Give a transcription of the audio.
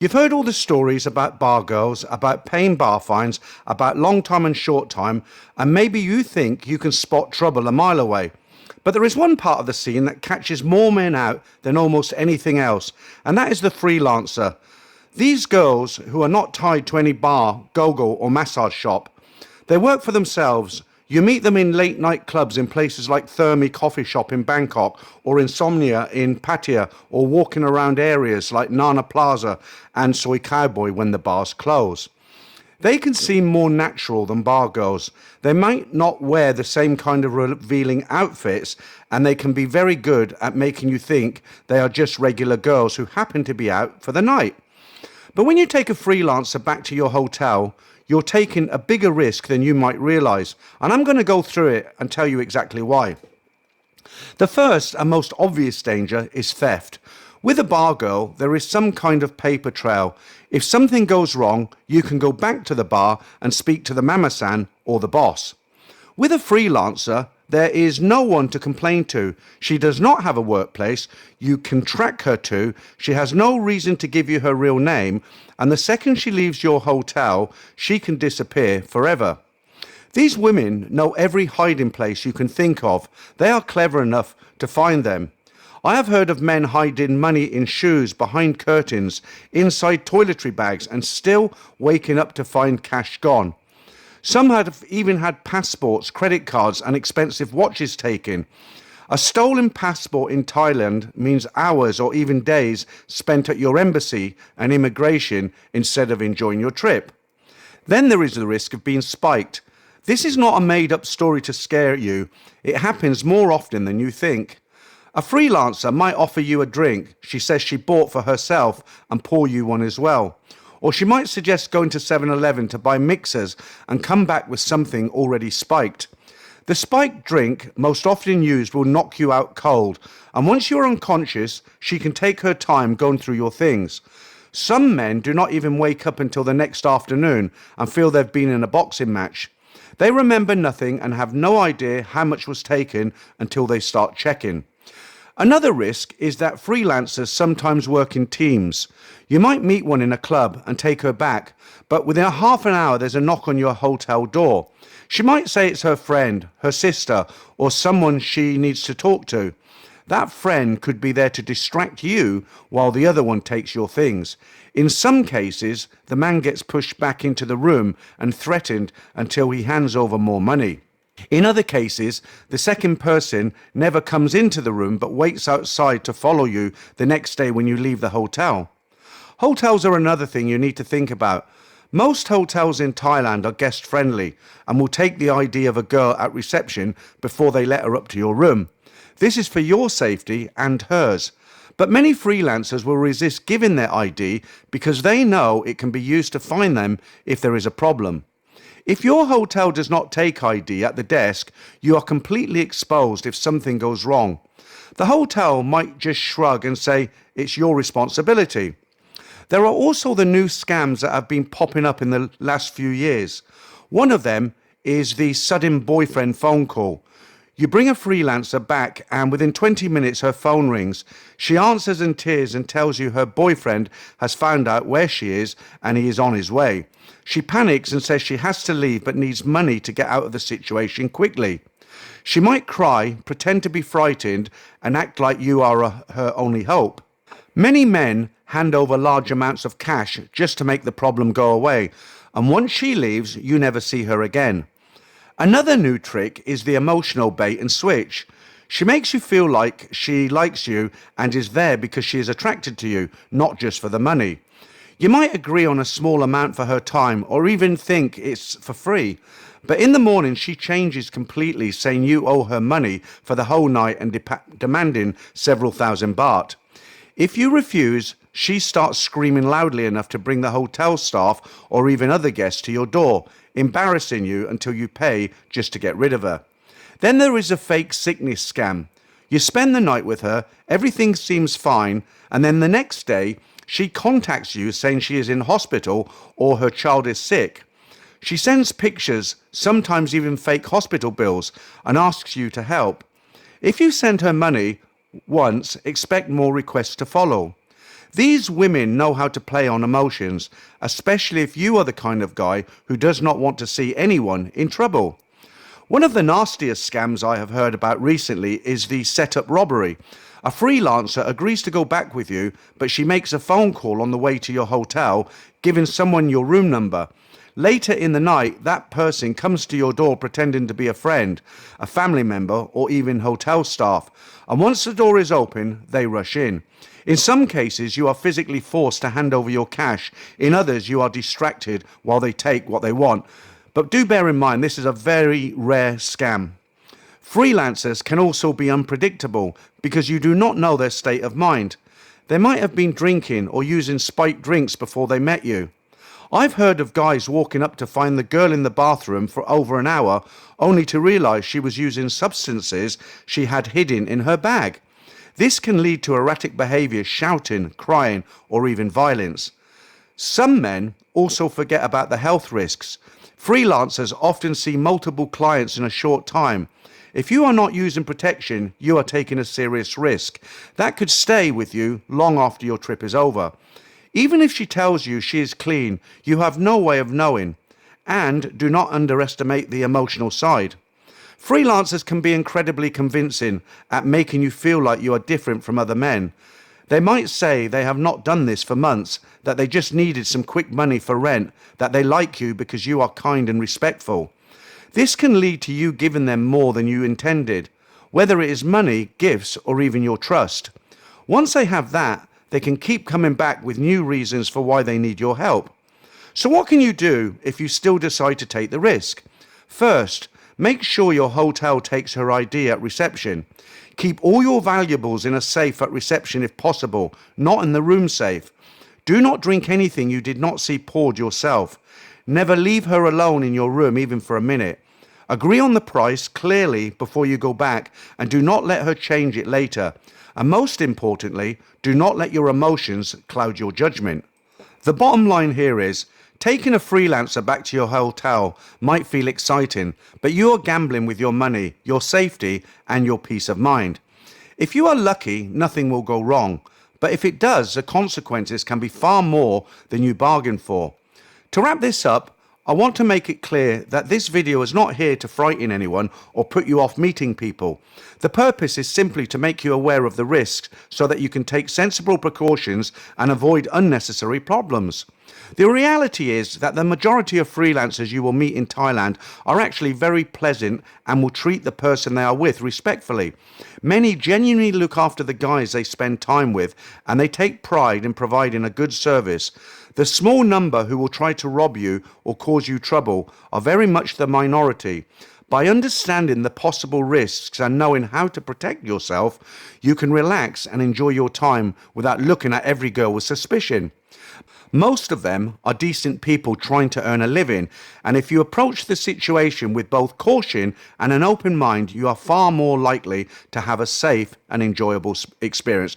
You've heard all the stories about bar girls, about paying bar fines, about long time and short time, and maybe you think you can spot trouble a mile away. But there is one part of the scene that catches more men out than almost anything else, and that is the freelancer. These girls who are not tied to any bar, go-go or massage shop, they work for themselves. You meet them in late night clubs in places like Thermae Coffee Shop in Bangkok or Insomnia in Pattaya, or walking around areas like Plaza and Cowboy when the bars close. They can seem more natural than bar girls. They might not wear the same kind of revealing outfits, and they can be very good at making you think they are just regular girls who happen to be out for the night. But when you take a freelancer back to your hotel, you're taking a bigger risk than you might realize, and I'm going to go through it and tell you exactly why. The first and most obvious danger is theft. With a bar girl, there is some kind of paper trail. If something goes wrong, you can go back to the bar and speak to the mama-san or the boss. With a freelancer, there is no one to complain to. She does not have a workplace you can track her to. She has no reason to give you her real name, and the second she leaves your hotel, she can disappear forever. These women know every hiding place you can think of. They are clever enough to find them. I have heard of men hiding money in shoes, behind curtains, inside toiletry bags, and still waking up to find cash gone. Some have even had passports, credit cards, and expensive watches taken. A stolen passport in Thailand means hours or even days spent at your embassy and immigration instead of enjoying your trip. Then there is the risk of being spiked. This is not a made-up story to scare you. It happens more often than you think. A freelancer might offer you a drink she says she bought for herself and pour you one as well. Or she might suggest going to 7-Eleven to buy mixers and come back with something already spiked. The spiked drink, most often used, will knock you out cold, and once you're unconscious, she can take her time going through your things. Some men do not even wake up until the next afternoon and feel they've been in a boxing match. They remember nothing and have no idea how much was taken until they start checking. Another risk is that freelancers sometimes work in teams. You might meet one in a club and take her back, but within a half an hour there's a knock on your hotel door. She might say it's her friend, her sister, or someone she needs to talk to. That friend could be there to distract you while the other one takes your things. In some cases, the man gets pushed back into the room and threatened until he hands over more money. In other cases, the second person never comes into the room but waits outside to follow you the next day when you leave the hotel. Hotels are another thing you need to think about. Most hotels in Thailand are guest friendly and will take the ID of a girl at reception before they let her up to your room. This is for your safety and hers. But many freelancers will resist giving their ID because they know it can be used to find them if there is a problem. If your hotel does not take ID at the desk, you are completely exposed if something goes wrong. The hotel might just shrug and say it's your responsibility. There are also the new scams that have been popping up in the last few years. One of them is the sudden boyfriend phone call. You bring a freelancer back and within 20 minutes her phone rings. She answers in tears and tells you her boyfriend has found out where she is and he is on his way. She panics and says she has to leave but needs money to get out of the situation quickly. She might cry, pretend to be frightened, and act like you are her only hope. Many men hand over large amounts of cash just to make the problem go away, and once she leaves, you never see her again. Another new trick is the emotional bait and switch. She makes you feel like she likes you and is there because she is attracted to you, not just for the money. You might agree on a small amount for her time or even think it's for free. But in the morning she changes completely, saying you owe her money for the whole night and demanding several thousand baht. If you refuse, she starts screaming loudly enough to bring the hotel staff or even other guests to your door, embarrassing you until you pay just to get rid of her. Then there is a fake sickness scam. You spend the night with her, everything seems fine, and then the next day she contacts you saying she is in hospital or her child is sick. She sends pictures, sometimes even fake hospital bills, and asks you to help. If you send her money once, expect more requests to follow. These women know how to play on emotions, especially if you are the kind of guy who does not want to see anyone in trouble. One of the nastiest scams I have heard about recently is the setup robbery. A freelancer agrees to go back with you, but she makes a phone call on the way to your hotel, giving someone your room number. Later in the night, that person comes to your door pretending to be a friend, a family member, or even hotel staff. And once the door is open, they rush in. In some cases, you are physically forced to hand over your cash. In others, you are distracted while they take what they want. But do bear in mind, this is a very rare scam. Freelancers can also be unpredictable because you do not know their state of mind. They might have been drinking or using spiked drinks before they met you. I've heard of guys walking up to find the girl in the bathroom for over an hour only to realize she was using substances she had hidden in her bag. This can lead to erratic behavior, shouting, crying, or even violence. Some men also forget about the health risks. Freelancers often see multiple clients in a short time. If you are not using protection, you are taking a serious risk. That could stay with you long after your trip is over. Even if she tells you she is clean, you have no way of knowing. And do not underestimate the emotional side. Freelancers can be incredibly convincing at making you feel like you are different from other men. They might say they have not done this for months, that they just needed some quick money for rent, that they like you because you are kind and respectful. This can lead to you giving them more than you intended, whether it is money, gifts, or even your trust. Once they have that, they can keep coming back with new reasons for why they need your help. So what can you do if you still decide to take the risk? First, make sure your hotel takes her ID at reception. Keep all your valuables in a safe at reception if possible, not in the room safe. Do not drink anything you did not see poured yourself. Never leave her alone in your room even for a minute. Agree on the price clearly before you go back and do not let her change it later. And most importantly, do not let your emotions cloud your judgment. The bottom line here is, taking a freelancer back to your hotel might feel exciting, but you are gambling with your money, your safety, and your peace of mind. If you are lucky, nothing will go wrong. But if it does, the consequences can be far more than you bargained for. To wrap this up, I want to make it clear that this video is not here to frighten anyone or put you off meeting people. The purpose is simply to make you aware of the risks so that you can take sensible precautions and avoid unnecessary problems. The reality is that the majority of freelancers you will meet in Thailand are actually very pleasant and will treat the person they are with respectfully. Many genuinely look after the guys they spend time with, and they take pride in providing a good service. The small number who will try to rob you or cause you trouble are very much the minority. By understanding the possible risks and knowing how to protect yourself, you can relax and enjoy your time without looking at every girl with suspicion. Most of them are decent people trying to earn a living, and if you approach the situation with both caution and an open mind, you are far more likely to have a safe and enjoyable experience.